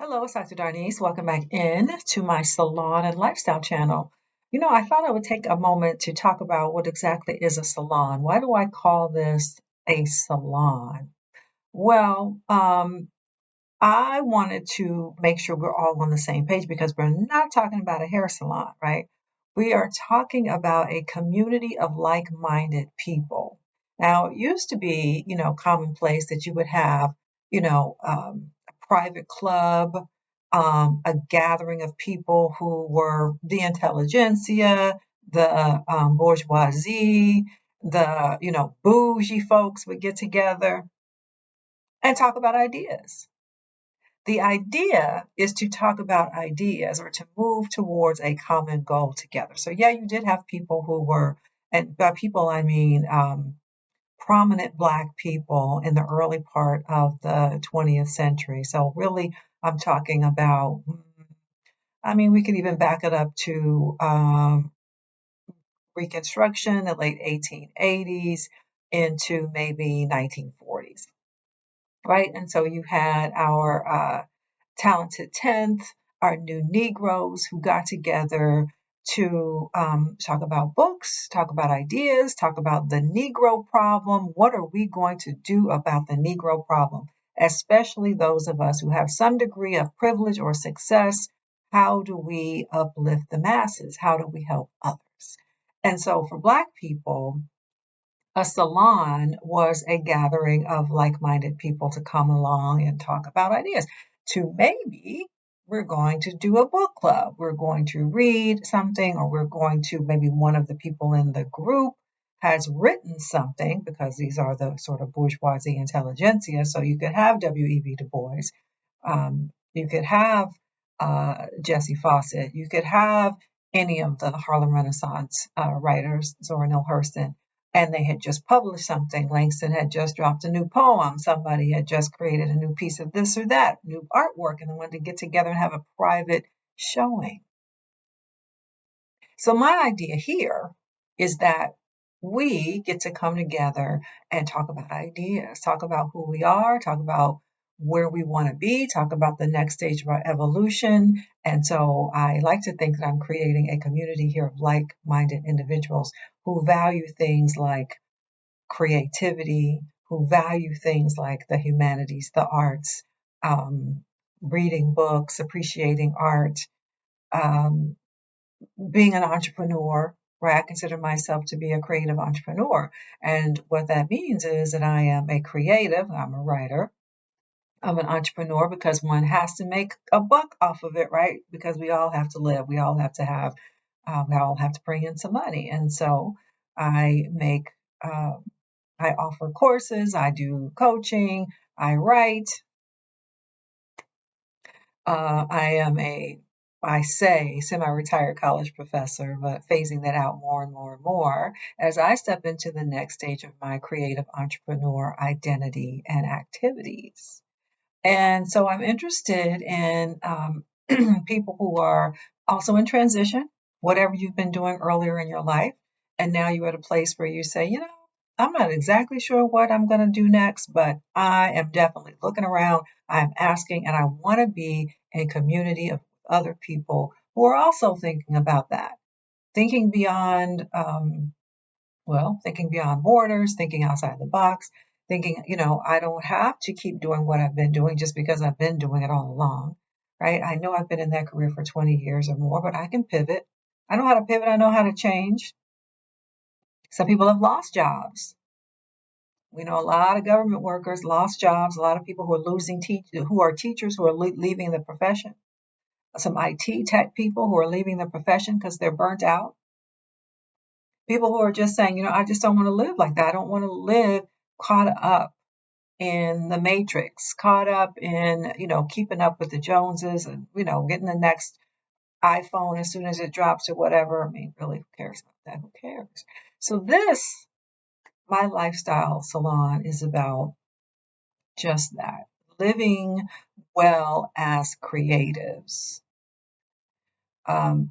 Hello, it's Dr. Darnese. Welcome back in to my salon and lifestyle channel. I thought I would take a moment to talk about what exactly is a salon. Why do I call this a salon? Well, I wanted to make sure we're all on the same page because we're not talking about a hair salon, right? We are talking about a community of like-minded people. Now, it used to be, commonplace that you would have, a private club, a gathering of people who were the intelligentsia, the bourgeoisie, the, bougie folks would get together and talk about ideas. The idea is to talk about ideas or to move towards a common goal together. So, yeah, you did have people who were, and by people I mean prominent Black people in the early part of the 20th century. So, really, I'm talking about, we could even back it up to Reconstruction, the late 1880s into maybe 1940s, right? And so you had our talented 10th, our new Negroes who got together to talk about books, talk about ideas, talk about the Negro problem. What are we going to do about the Negro problem? Especially those of us who have some degree of privilege or success. How do we uplift the masses? How do we help others? And so for Black people, a salon was a gathering of like-minded people to come along and talk about ideas. To maybe we're going to do a book club. We're going to read something, or we're going to maybe one of the people in the group has written something, because these are the sort of bourgeoisie intelligentsia. So you could have W.E.B. Du Bois. You could have Jessie Fawcett. You could have any of the Harlem Renaissance writers, Zora Neale Hurston, and they had just published something. Langston had just dropped a new poem. Somebody had just created a new piece of this or that, new artwork, and they wanted to get together and have a private showing. So my idea here is that we get to come together and talk about ideas, talk about who we are, talk about where we want to be, talk about the next stage of our evolution. And so I like to think that I'm creating a community here of like-minded individuals who value things like creativity, who value things like the humanities, the arts, reading books, appreciating art, um, being an entrepreneur, right? I consider myself to be a creative entrepreneur. And what that means is that I am a creative, I'm a writer, I'm an entrepreneur because one has to make a buck off of it, right? Because we all have to live, we all have to have, we all have to bring in some money. And so I make, I offer courses, I do coaching, I write. I am I say, semi-retired college professor, but phasing that out more and more and more as I step into the next stage of my creative entrepreneur identity and activities. And so I'm interested in people who are also in transition, whatever you've been doing earlier in your life. And now you're at a place where you say, I'm not exactly sure what I'm going to do next, but I am definitely looking around. I'm asking, and I want to be in a community of other people who are also thinking about that, thinking beyond, thinking beyond borders, thinking outside the box, thinking, I don't have to keep doing what I've been doing just because I've been doing it all along, right? I know I've been in that career for 20 years or more, but I can pivot. I know how to pivot. I know how to change. Some people have lost jobs. We know a lot of government workers lost jobs, a lot of people who are who are teachers who are leaving the profession, some IT tech people who are leaving the profession because they're burnt out. People who are just saying, I just don't want to live like that. I don't want to live caught up in the matrix, caught up in, keeping up with the Joneses and, getting the next iPhone as soon as it drops or whatever. I mean, really, who cares about that? Who cares? So my lifestyle salon is about just that, living well as creatives. I'll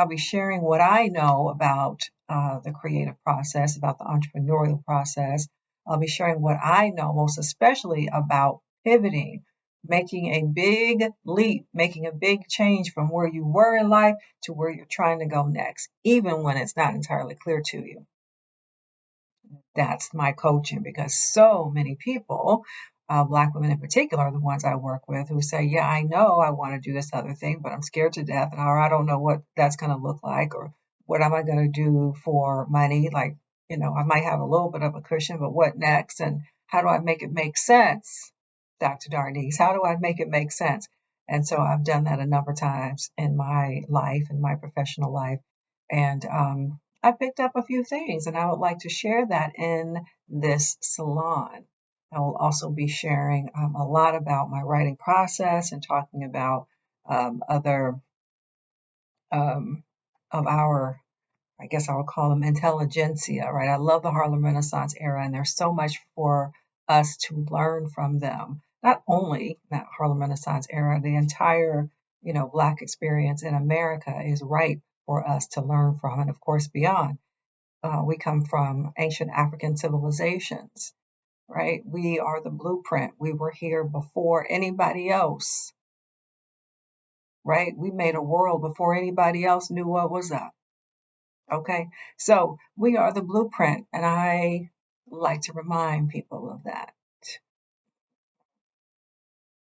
be sharing what I know about the creative process, about the entrepreneurial process. I'll be sharing what I know most especially about pivoting, making a big leap, making a big change from where you were in life to where you're trying to go next, even when it's not entirely clear to you. That's my coaching, because so many people, Black women in particular, are the ones I work with who say, yeah, I know I want to do this other thing, but I'm scared to death, or I don't know what that's going to look like, or what am I going to do for money? Like, I might have a little bit of a cushion, but what next? And how do I make it make sense, Dr. Darnese? How do I make it make sense? And so I've done that a number of times in my life, in my professional life. And I picked up a few things, and I would like to share that in this salon. I will also be sharing a lot about my writing process and talking about other um, of our, I guess I would call them intelligentsia, right? I love the Harlem Renaissance era, and there's so much for us to learn from them. Not only that Harlem Renaissance era, the entire, Black experience in America is ripe for us to learn from, and of course beyond. We come from ancient African civilizations, right? We are the blueprint. We were here before anybody else, right? We made a world before anybody else knew what was up. Okay, so we are the blueprint, and I like to remind people of that.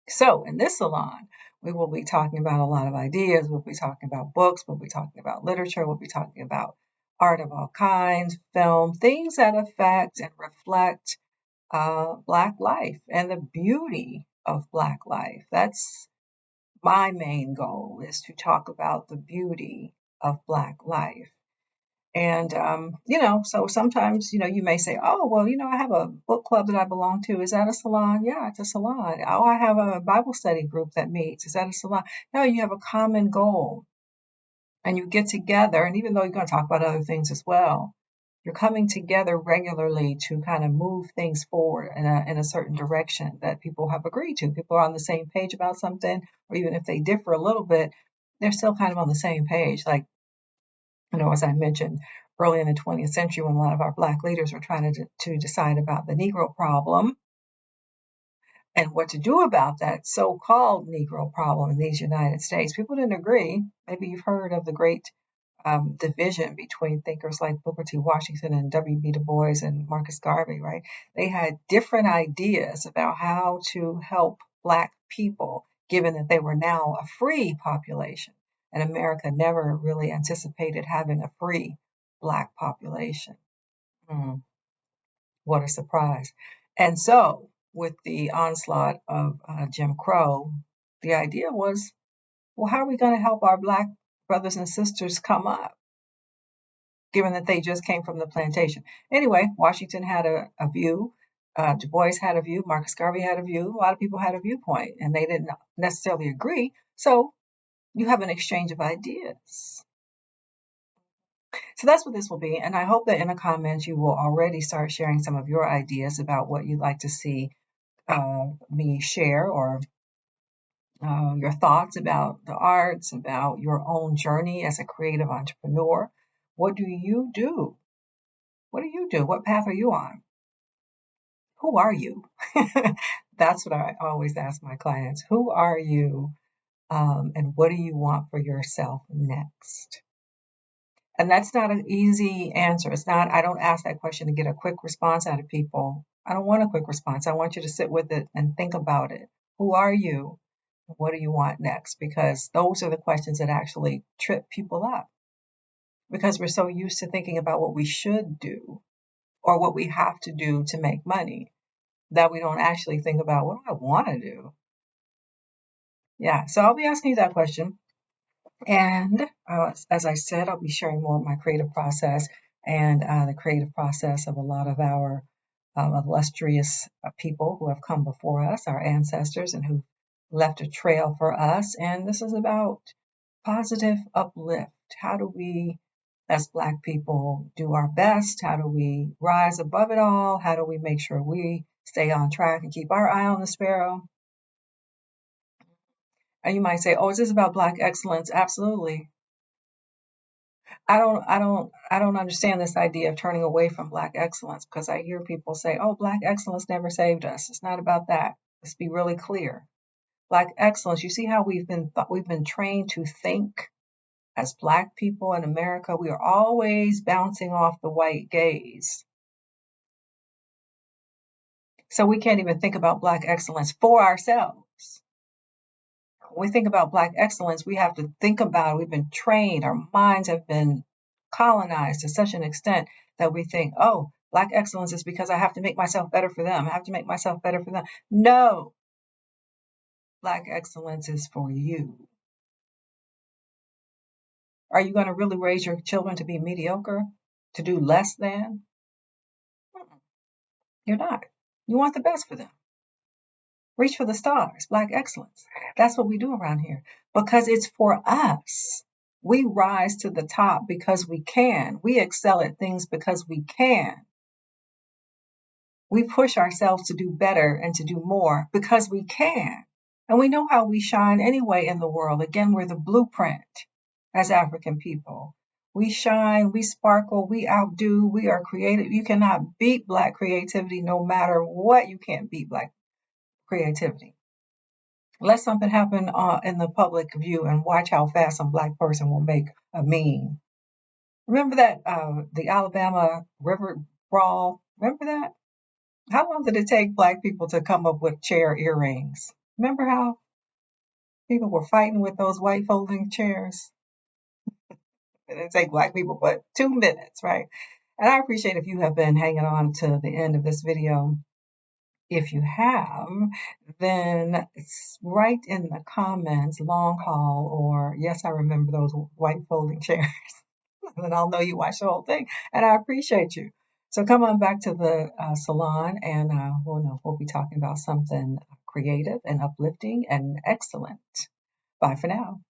So in this salon, we will be talking about a lot of ideas. We'll be talking about books. We'll be talking about literature. We'll be talking about art of all kinds, film, things that affect and reflect Black life and the beauty of Black life. That's my main goal, is to talk about the beauty of Black life. And, so sometimes, you may say, oh, well, I have a book club that I belong to. Is that a salon? Yeah, it's a salon. Oh, I have a Bible study group that meets. Is that a salon? No, you have a common goal, and you get together. And even though you're going to talk about other things as well, you're coming together regularly to kind of move things forward in a certain direction that people have agreed to. People are on the same page about something, or even if they differ a little bit, they're still kind of on the same page. Like, as I mentioned, early in the 20th century, when a lot of our Black leaders were trying to decide about the Negro problem and what to do about that so-called Negro problem in these United States, people didn't agree. Maybe you've heard of the great division between thinkers like Booker T. Washington and W.B. Du Bois and Marcus Garvey, right? They had different ideas about how to help Black people, given that they were now a free population. And America never really anticipated having a free Black population. What a surprise. And so, with the onslaught of Jim Crow, the idea was, well, how are we going to help our Black brothers and sisters come up, given that they just came from the plantation? Anyway, Washington had a view, Du Bois had a view, Marcus Garvey had a view, a lot of people had a viewpoint, and they didn't necessarily agree. So you have an exchange of ideas. So that's what this will be. And I hope that in the comments you will already start sharing some of your ideas about what you'd like to see me share, or your thoughts about the arts, about your own journey as a creative entrepreneur. What do you do? What do you do? What path are you on? Who are you? That's what I always ask my clients. Who are you? And what do you want for yourself next? And that's not an easy answer. It's not, I don't ask that question to get a quick response out of people. I don't want a quick response. I want you to sit with it and think about it. Who are you? What do you want next? Because those are the questions that actually trip people up. Because we're so used to thinking about what we should do or what we have to do to make money that we don't actually think about, what do I want to do? Yeah, so I'll be asking you that question. And as I said, I'll be sharing more of my creative process and the creative process of a lot of our illustrious people who have come before us, our ancestors, and who left a trail for us. And this is about positive uplift. How do we, as Black people, do our best? How do we rise above it all? How do we make sure we stay on track and keep our eye on the sparrow? And you might say, oh, is this about Black excellence? Absolutely. I don't understand this idea of turning away from Black excellence, because I hear people say, oh, Black excellence never saved us. It's not about that. Let's be really clear. Black excellence. You see how we've been trained to think as Black people in America. We are always bouncing off the white gaze. So we can't even think about Black excellence for ourselves. When we think about Black excellence, we have to think about it. We've been trained, our minds have been colonized to such an extent that we think, oh, Black excellence is because I have to make myself better for them. I have to make myself better for them. No, Black excellence is for you. Are you going to really raise your children to be mediocre, to do less than? You're not. You want the best for them. Reach for the stars, Black excellence. That's what we do around here because it's for us. We rise to the top because we can. We excel at things because we can. We push ourselves to do better and to do more because we can. And we know how we shine anyway in the world. Again, we're the blueprint as African people. We shine, we sparkle, we outdo, we are creative. You cannot beat Black creativity no matter what. You can't beat Black creativity. Let something happen in the public view and watch how fast some Black person will make a meme. Remember that the Alabama River Brawl? Remember that? How long did it take Black people to come up with chair earrings? Remember how people were fighting with those white folding chairs? It didn't take Black people but 2 minutes, right? And I appreciate if you have been hanging on to the end of this video. If you have, then write in the comments long haul or yes, I remember those white folding chairs. And I'll know you watched the whole thing. And I appreciate you. So come on back to the salon and we'll be talking about something creative and uplifting and excellent. Bye for now.